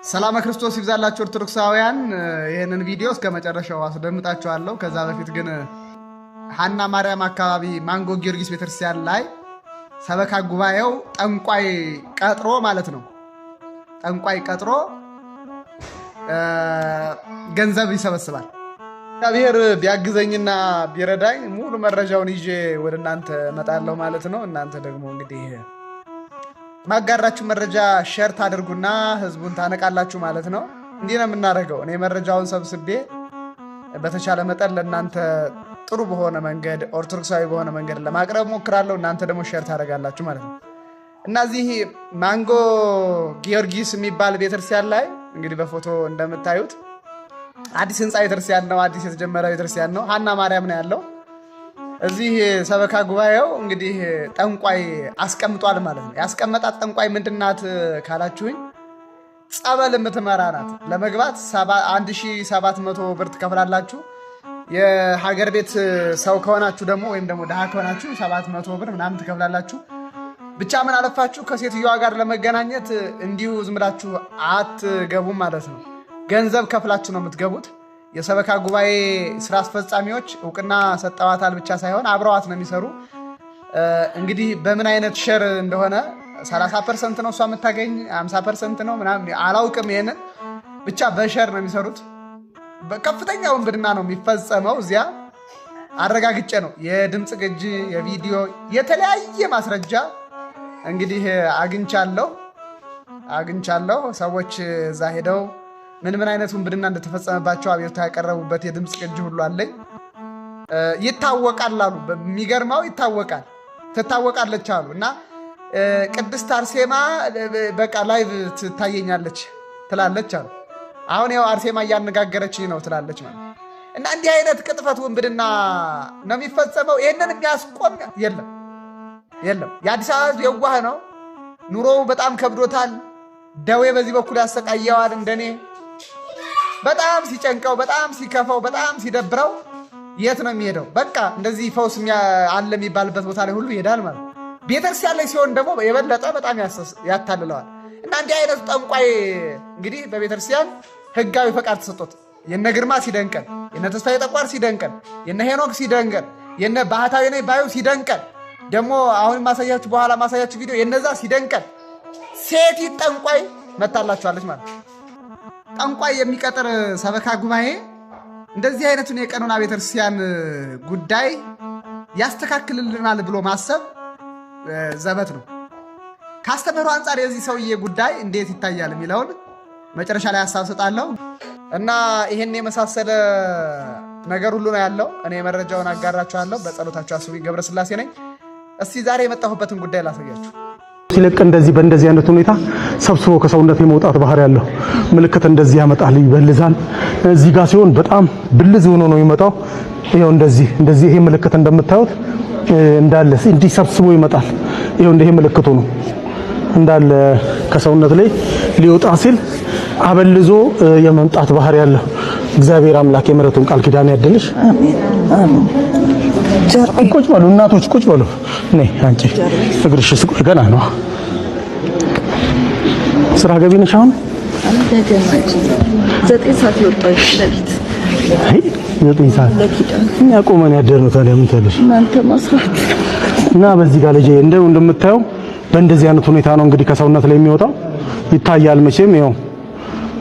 ሰላም ክርስቶስ ይብዛላችሁ ኦርቶዶክሳውያን ይሄንን ቪዲዮ እስከ መጨረሻው አስደምጣችኋለሁ። ከዛ በፊት ግን ሐና ማርያም አካባቢ ማንጎ ጊዮርጊስ ቤተክርስቲያን ላይ ሰበካ ጉባኤው ጠንቋይ ቀጥሮ ማለት ነው። ጠንቋይ ቀጥሮ ገንዘብ ይሰበስባል። እግዚአብሔር ቢያግዘኝና ቢረዳኝ ሙሉ መረጃውን ይዤ ወደ እናንተ መጣለሁ ማለት ነው። እናንተ ደግሞ እንግዲህ ማጋራችሁ መረጃ ሼር ታደርጉና ህዝቡን ታነቃላችሁ ማለት ነው። እንዲህ ነው የምናደርገው። እኔ መረጃውን ሰብስቤ በተቻለ መጠን ለእናንተ ጥሩ በሆነ መንገድ ኦርቶዶክሳዊ በሆነ መንገድ ለማቅረብ ሞክራለሁ። እናንተ ደግሞ ሼር ታደርጋላችሁ ማለት ነው። እና እዚህ ማንጎ ጊዮርጊስ የሚባል ቤተክርስቲያን ላይ እንግዲህ በፎቶ እንደምታዩት አዲስ ህንፃ ቤተክርስቲያን ነው። አዲስ የተጀመረ ቤተክርስቲያን ነው። ሐና ማርያም ነው ያለው። እዚህ ሰበካ ጉባኤው እንግዲህ ጠንቋይ አስቀምጧል ማለት ነው። ያስቀመጣት ጠንቋይ ምንድናት ካላችሁኝ ጸበል የምትመራ ናት። ለመግባት 1700 ብር ትከፍላላችሁ። የሀገር ቤት ሰው ከሆናችሁ ደግሞ ወይም ደግሞ ድሃ ከሆናችሁ 700 ብር ምናምን ትከፍላላችሁ። ብቻ ምን አለፋችሁ ከሴትዮዋ ጋር ለመገናኘት እንዲሁ ዝም ብላችሁ አትገቡም ማለት ነው። ገንዘብ ከፍላችሁ ነው የምትገቡት። የሰበካ ጉባኤ ስራ አስፈጻሚዎች እውቅና ሰጠዋታል ብቻ ሳይሆን አብረዋት ነው የሚሰሩ። እንግዲህ በምን አይነት ሼር እንደሆነ 30% ነው እሷ የምታገኝ 50% ነው ምናምን አላውቅም። ይሄንን ብቻ በሼር ነው የሚሰሩት። በከፍተኛ ውንብድና ነው የሚፈጸመው። እዚያ አረጋግጬ ነው የድምፅ ቅጂ፣ የቪዲዮ የተለያየ ማስረጃ እንግዲህ አግኝቻለሁ። ሰዎች እዛ ሄደው ምን አይነት ውንብድና እንደተፈጸመባቸው አቤቱታ ያቀረቡበት የድምፅ ቅጂ ሁሉ አለኝ። ይታወቃል አሉ። በሚገርመው ይታወቃል፣ ትታወቃለች አሉ። እና ቅድስት አርሴማ በቃ ላይቭ ትታየኛለች ትላለች አሉ። አሁን ያው አርሴማ እያነጋገረች ነው ትላለች ማለት። እና እንዲህ አይነት ቅጥፈት ውንብድና ነው የሚፈጸመው። ይህንን የሚያስቆም የለም። የአዲስ አበባ ሕዝብ የዋህ ነው። ኑሮው በጣም ከብዶታል። ደዌ በዚህ በኩል ያሰቃየዋል። እንደኔ በጣም ሲጨንቀው፣ በጣም ሲከፋው፣ በጣም ሲደብረው የት ነው የሚሄደው? በቃ እንደዚህ ፈውስ አለ የሚባልበት ቦታ ላይ ሁሉ ይሄዳል ማለት ነው። ቤተክርስቲያን ላይ ሲሆን ደግሞ የበለጠ በጣም ያታልለዋል። እና እንዲህ አይነቱ ጠንቋይ እንግዲህ በቤተክርስቲያን ህጋዊ ፈቃድ ተሰጥቶት የነ ግርማ ሲደንቀን፣ የነ ተስፋዬ ጠቋር ሲደንቀን፣ የነ ሄኖክ ሲደንቀን፣ የነ ባህታዊ ነኝ ባዩ ሲደንቀን፣ ደግሞ አሁን ማሳያችሁ በኋላ ማሳያችሁ ቪዲዮ የነዛ ሲደንቀን ሴቲት ጠንቋይ መታላችኋለች ማለት ነው። ጠንቋይ የሚቀጥር ሰበካ ጉባኤ እንደዚህ አይነቱን የቀኖና ቤተክርስቲያን ጉዳይ ያስተካክልልናል ብሎ ማሰብ ዘበት ነው። ካስተምህሮ አንጻር የዚህ ሰውዬ ጉዳይ እንዴት ይታያል የሚለውን መጨረሻ ላይ ሀሳብ ሰጣለሁ። እና ይሄን የመሳሰለ ነገር ሁሉ ነው ያለው። እኔ መረጃውን አጋራችኋለሁ። በጸሎታችሁ አስቡኝ። ገብረስላሴ ነኝ። እስቲ ዛሬ የመጣሁበትን ጉዳይ ላሳያችሁ። ሲለቅ እንደዚህ በእንደዚህ አይነት ሁኔታ ሰብስቦ ከሰውነት የመውጣት ባህሪ ያለው ምልክት እንደዚህ ያመጣል፣ ይበልዛል። እዚህ ጋር ሲሆን በጣም ብልዝ ሆኖ ነው የሚመጣው። ይሄው እንደዚህ ይሄ ምልክት እንደምታዩት እንዳለ እንዲህ ሰብስቦ ይመጣል። ይሄው ይሄ ምልክቱ ነው እንዳለ ከሰውነት ላይ ሊወጣ ሲል አበልዞ የመምጣት ባህሪ ያለው። እግዚአብሔር አምላክ የምሕረቱን ቃል ኪዳን ያድልሽ። አሜን አሜን። ቁጭ በሉ እናቶች ቁጭ በሉ። ነይ አንቺ እግርሽ ገና ነው። ስራ ገቢ ነሽ አሁን? ዘጠኝ ሰዓት ይወጣል ለሊት። አይ 9 ሰዓት እኛ ቆመን ያደርነው ታዲያ ምን ትላለሽ? እናንተ መስራት እና በዚህ ጋር ልጄ እንደምታየው በእንደዚህ አይነት ሁኔታ ነው እንግዲህ ከሰውነት ላይ የሚወጣው ይታያል። መቼም ይኸው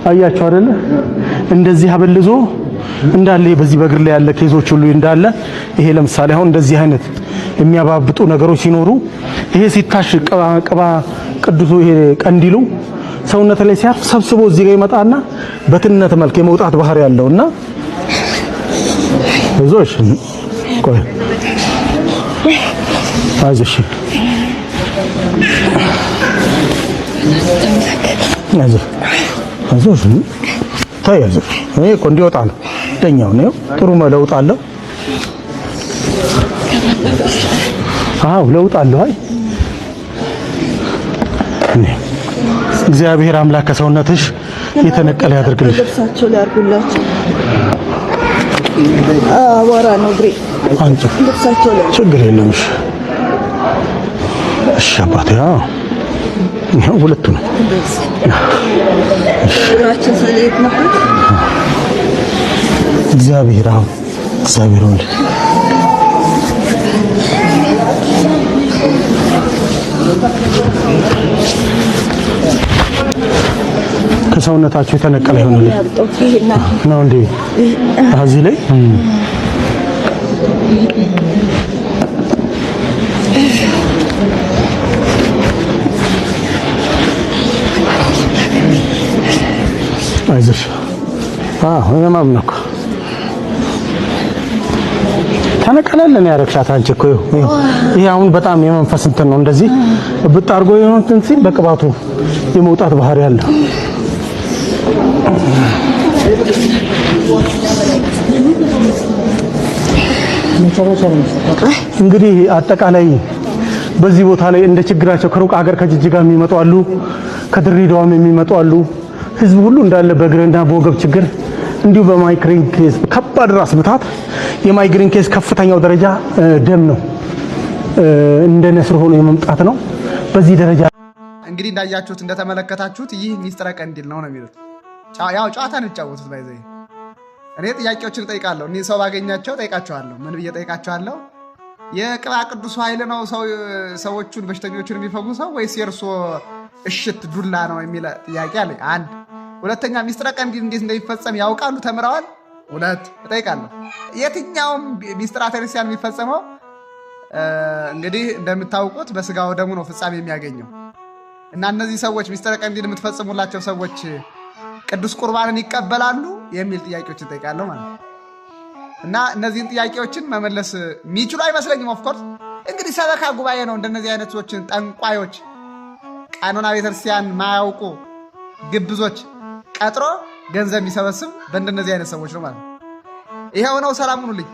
አያችሁ አይደለ? እንደዚህ አበልዞ እንዳለ በዚህ በእግር ላይ ያለ ኬዞች ሁሉ እንዳለ ይሄ ለምሳሌ አሁን እንደዚህ አይነት የሚያባብጡ ነገሮች ሲኖሩ ይሄ ሲታሽ ቅባ ቅዱሱ ይሄ ቀንዲሉ ሰውነት ላይ ሲያርፍ ሰብስቦ እዚህ ጋር ይመጣና በትነት መልክ የመውጣት ባህሪ ያለውና እዞሽ ቆይ አይዞሽ አይዞሽ ታያዙ እኔ እኮ እንዲወጣ ነው ደኛው ነው። ጥሩ ለውጥ አለው። አዎ ለውጥ አለው። አይ እግዚአብሔር አምላክ ከሰውነትሽ የተነቀለ ያድርግልሽ። ልብሳቸው ላይ አድርጉላችሁ። አዋራ ነው ግሬ አንቺ ልብሳቸው ላይ ችግር የለም። እሺ አባቴ ሁለቱ ነው እግዚአብሔር አሁን እግዚአብሔር ወልድ ከሰውነታቸው የተነቀለ ይሆናል ነው እንዴ? እዚህ ላይ አይዞሽ ህመም ነው እኮ ተነቀለልን ያረክሻት አንቺ እኮ ይሄ አሁን በጣም የመንፈስ እንትን ነው። እንደዚህ ብታርጎ የሆነን ሲል በቅባቱ የመውጣት ባህሪ አለ። እንግዲህ አጠቃላይ በዚህ ቦታ ላይ እንደ ችግራቸው ከሩቅ ሀገር ከጅጅጋ የሚመጡ አሉ፣ ከድሬዳዋም የሚመጡ አሉ። ህዝብ ሁሉ እንዳለ በእግርና በወገብ ችግር እንዲሁ በማይግሬን ኬዝ ከባድ ራስ ምታት፣ የማይግሬን ኬዝ ከፍተኛው ደረጃ ደም ነው፣ እንደ ነስር ሆኖ የመምጣት ነው። በዚህ ደረጃ እንግዲህ እንዳያችሁት እንደተመለከታችሁት ይህ ሚስጥረ ቀንዲል ነው የሚሉት። ያው ጨዋታ ነው የሚጫወቱት። ባይዘይ እኔ ጥያቄዎችን እጠይቃለሁ። እኔ ሰው ባገኛቸው ጠይቃቸዋለሁ። ምን ብዬ ጠይቃቸዋለሁ? የቅባ ቅዱስ ኃይል ነው ሰዎቹን በሽተኞቹን የሚፈውሰው ወይስ የእርሶ እሽት ዱላ ነው የሚል ጥያቄ አለ። አንድ ሁለተኛ ሚስጥረ ቀንዲል እንዴት እንደሚፈጸም ያውቃሉ? ተምረዋል? ሁለት እጠይቃለሁ። የትኛውም ሚስጥራተ ክርስቲያን የሚፈጸመው እንግዲህ እንደምታውቁት በስጋው ደሙ ነው ፍጻሜ የሚያገኘው እና እነዚህ ሰዎች ሚስጥረ ቀንዲል የምትፈጽሙላቸው ሰዎች ቅዱስ ቁርባንን ይቀበላሉ የሚል ጥያቄዎችን እጠይቃለሁ ማለት ነው። እና እነዚህን ጥያቄዎችን መመለስ የሚችሉ አይመስለኝም። ኦፍኮርስ እንግዲህ ሰበካ ጉባኤ ነው እንደነዚህ አይነት ሰዎችን ጠንቋዮች፣ ቀኖና ቤተክርስቲያን ማያውቁ ግብዞች ቀጥሮ ገንዘብ የሚሰበስብ በእንደነዚህ አይነት ሰዎች ነው ማለት ነው። ይሄው ነው። ሰላም ሁኑልኝ።